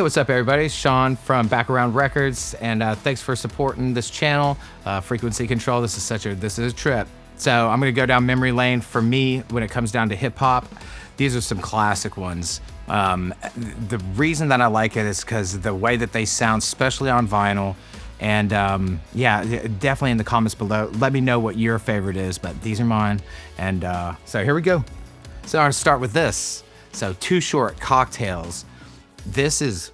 what's up, everybody? It's Sean from Back Around Records, and thanks for supporting this channel. Frequency Control. This is a trip. So I'm gonna go down memory lane. For me, when it comes down to hip hop, these are some classic ones. The reason that I like it is because the way that they sound, especially on vinyl. And yeah, definitely in the comments below, let me know what your favorite is. But these are mine. And so here we go. So I'm gonna start with this. So Too Short, Cocktails. This is,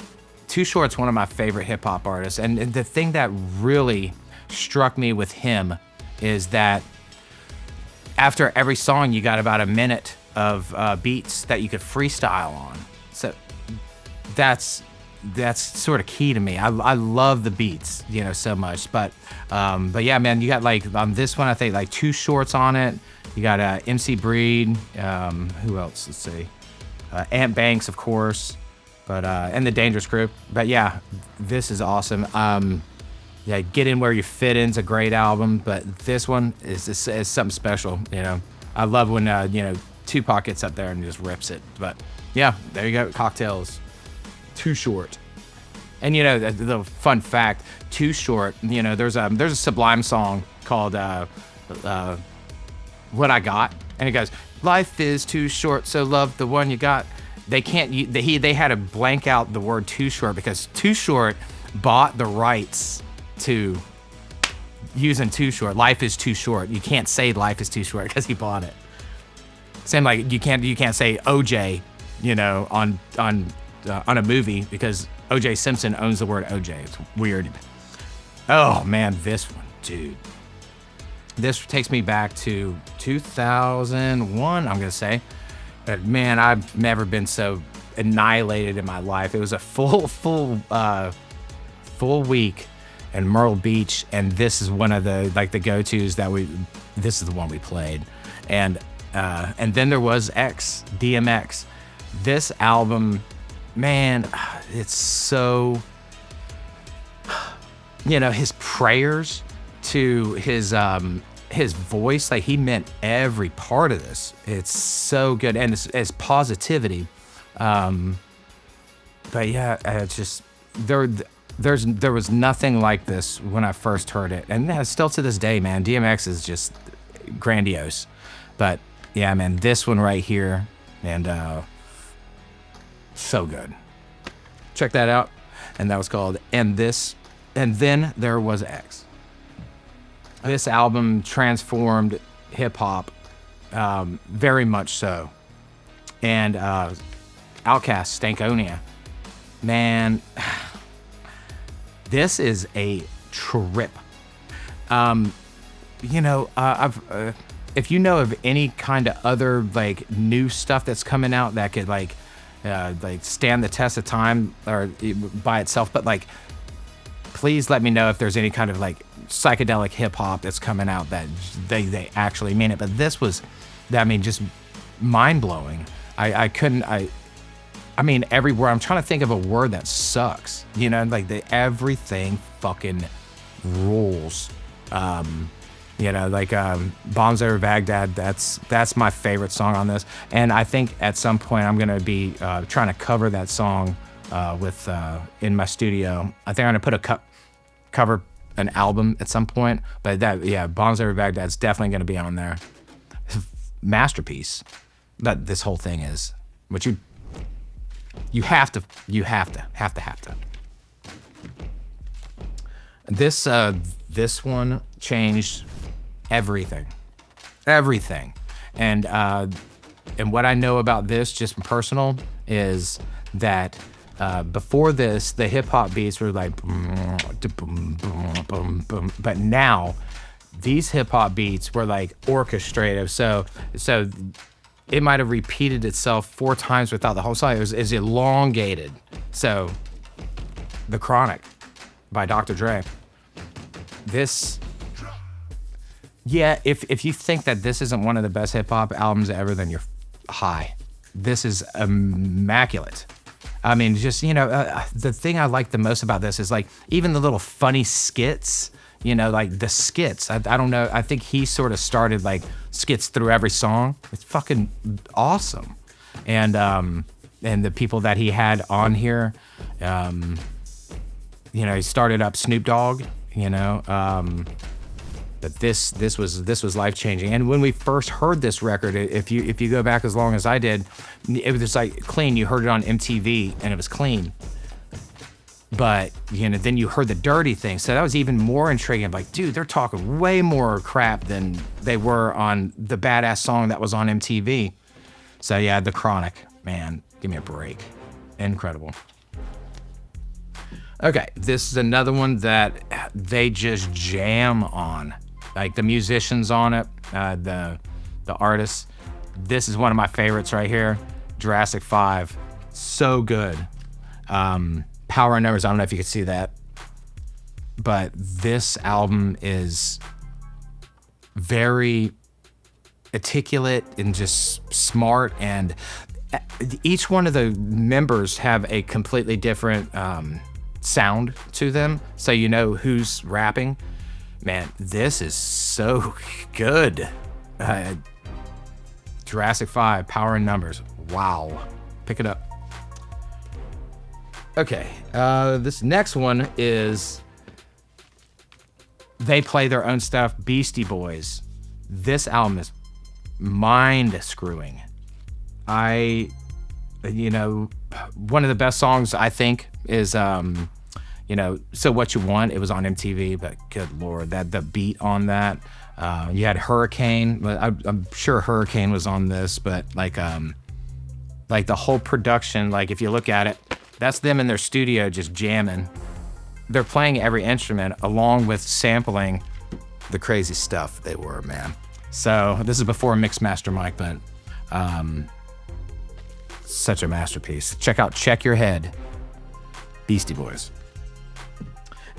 Too Short's one of my favorite hip hop artists. And the thing that really struck me with him is that after every song, you got about a minute of beats that you could freestyle on. So that's sort of key to me. I love the beats, you know, so much. But yeah, man, you got like on this one, I think like Too Short's on it. You got MC Breed. Who else? Let's see. Ant Banks, of course. But and the Dangerous Group. But yeah, this is awesome. Yeah, Get In Where You Fit In's a great album, but this one is something special. You know, I love when you know, Tupac gets up there and just rips it. But yeah, there you go, Cocktails, Too Short. And you know, the fun fact, Too Short. You know, there's a Sublime song called What I Got, and it goes, "Life is too short, so love the one you got." They can't. They had to blank out the word Too Short because Too Short bought the rights to using Too Short. Life is too short. You can't say life is too short because he bought it. Same like you can't say OJ, you know, on a movie because OJ Simpson owns the word OJ. It's weird. Oh man, this one, dude. This takes me back to 2001. I'm gonna say. But man, I've never been so annihilated in my life. It was a full week in Myrtle Beach, and this is one of the the go-tos that this is the one we played. And then there was DMX. This album, man, it's so, you know, his prayers to his voice, like he meant every part of this. It's so good, and it's positivity. But yeah, it's just there was nothing like this when I first heard it, and still to this day, man, DMX is just grandiose. But yeah, man, this one right here, and so good. Check that out, and that was called And Then There Was X. This album transformed hip hop, very much so. And Outkast, Stankonia, man, this is a trip. You know, if you know of any kind of other like new stuff that's coming out that could like stand the test of time or by itself, but like, please let me know if there's any kind of like psychedelic hip hop that's coming out that they actually mean it. But this was, I mean, just mind blowing. I mean, everywhere. I'm trying to think of a word that sucks. You know, like everything fucking rules. You know, like Bombs Over Baghdad. That's my favorite song on this. And I think at some point I'm gonna be trying to cover that song with in my studio. I think I'm gonna put cover an album at some point, but yeah, Bombs Over Baghdad's definitely gonna be on there. Masterpiece that this whole thing is, but you have to. This one changed everything, and what I know about this, just personal, is that before this, the hip hop beats were like, but now these hip hop beats were like orchestrated. So it might have repeated itself 4 times without the whole song. It was elongated. So The Chronic by Dr. Dre. This, yeah, if you think that this isn't one of the best hip hop albums ever, then you're high. This is immaculate. I mean, just, you know, the thing I like the most about this is like even the little funny skits, you know, like the skits. I don't know. I think he sort of started like skits through every song. It's fucking awesome. And the people that he had on here, You know, he started up Snoop Dogg, you know, but this was life-changing. And when we first heard this record, if you go back as long as I did, it was just like clean. You heard it on MTV and it was clean. But, you know, then you heard the dirty thing. So that was even more intriguing. Like, dude, they're talking way more crap than they were on the badass song that was on MTV. So yeah, The Chronic, man, give me a break. Incredible. Okay, this is another one that they just jam on. Like the musicians on it, the artists. This is one of my favorites right here, Jurassic 5. So good. Power in Numbers, I don't know if you can see that, but this album is very articulate and just smart, and each one of the members have a completely different sound to them, so you know who's rapping. Man, this is so good. Jurassic 5, Power in Numbers. Wow. Pick it up. Okay, this next one is, they play their own stuff, Beastie Boys. This album is mind-screwing. You know, one of the best songs I think is, you know, So What You Want. It was on MTV, but good Lord, the beat on that. You had Hurricane. I'm sure Hurricane was on this, but like the whole production, like if you look at it, that's them in their studio just jamming. They're playing every instrument along with sampling the crazy stuff they were, man. So this is before Mixmaster Mike, but such a masterpiece. Check out Check Your Head, Beastie Boys.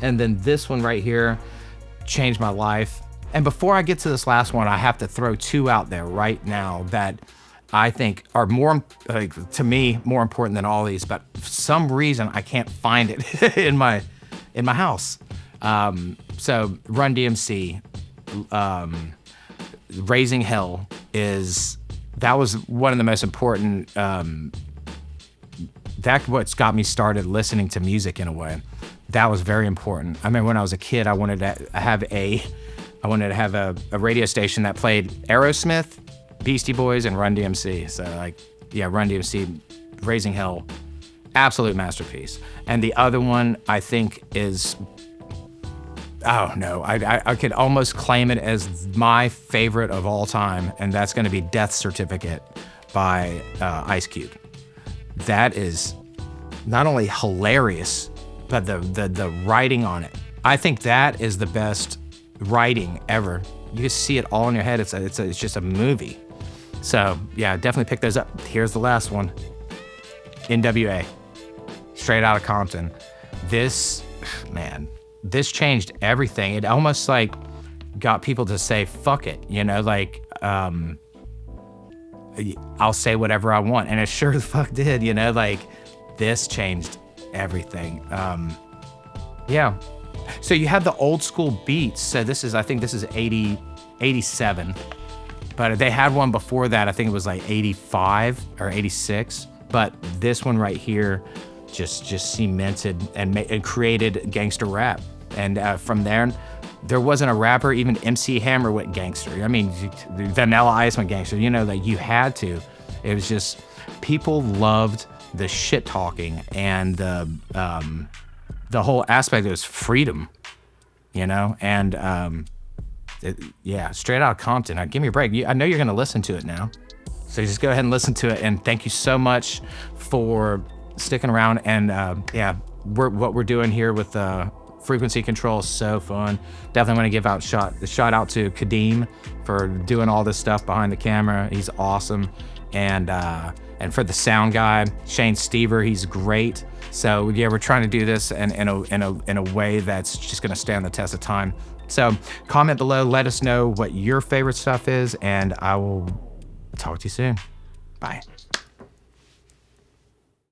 And then this one right here changed my life. And before I get to this last one, I have to throw two out there right now that I think are more, like, to me, more important than all these, but for some reason I can't find it in my house. So Run DMC, Raising Hell that was one of the most important, that's what's got me started listening to music in a way. That was very important. I remember when I was a kid, I wanted to have a radio station that played Aerosmith, Beastie Boys, and Run DMC. So like, yeah, Run DMC, Raising Hell, absolute masterpiece. And the other one I think is, oh no, I could almost claim it as my favorite of all time, and that's gonna be Death Certificate by Ice Cube. That is not only hilarious, but the writing on it. I think that is the best writing ever. You just see it all in your head. It's just a movie. So yeah, definitely pick those up. Here's the last one. NWA, Straight Outta Compton. This, man, this changed everything. It almost like got people to say, fuck it, you know, like, I'll say whatever I want. And it sure the fuck did, you know, like this changed everything. Yeah. So you have the old school beats. So I think this is 87. But they had one before that. I think it was like 85 or 86. But this one right here just cemented and created gangster rap. And from there wasn't a rapper. Even MC Hammer went gangster. I mean, Vanilla Ice went gangster. You know, that you had to. It was just, people loved the shit talking and the whole aspect of it was freedom, you know? And yeah, Straight Outta Compton. Give me a break. I know you're gonna listen to it now. So just go ahead and listen to it. And thank you so much for sticking around. And yeah, what we're doing here with frequency control is so fun. Definitely want to give out a shout out to Kadeem for doing all this stuff behind the camera. He's awesome. And for the sound guy, Shane Stever, he's great. So yeah, we're trying to do this in a way that's just gonna stand the test of time. So comment below, let us know what your favorite stuff is, and I will talk to you soon. Bye.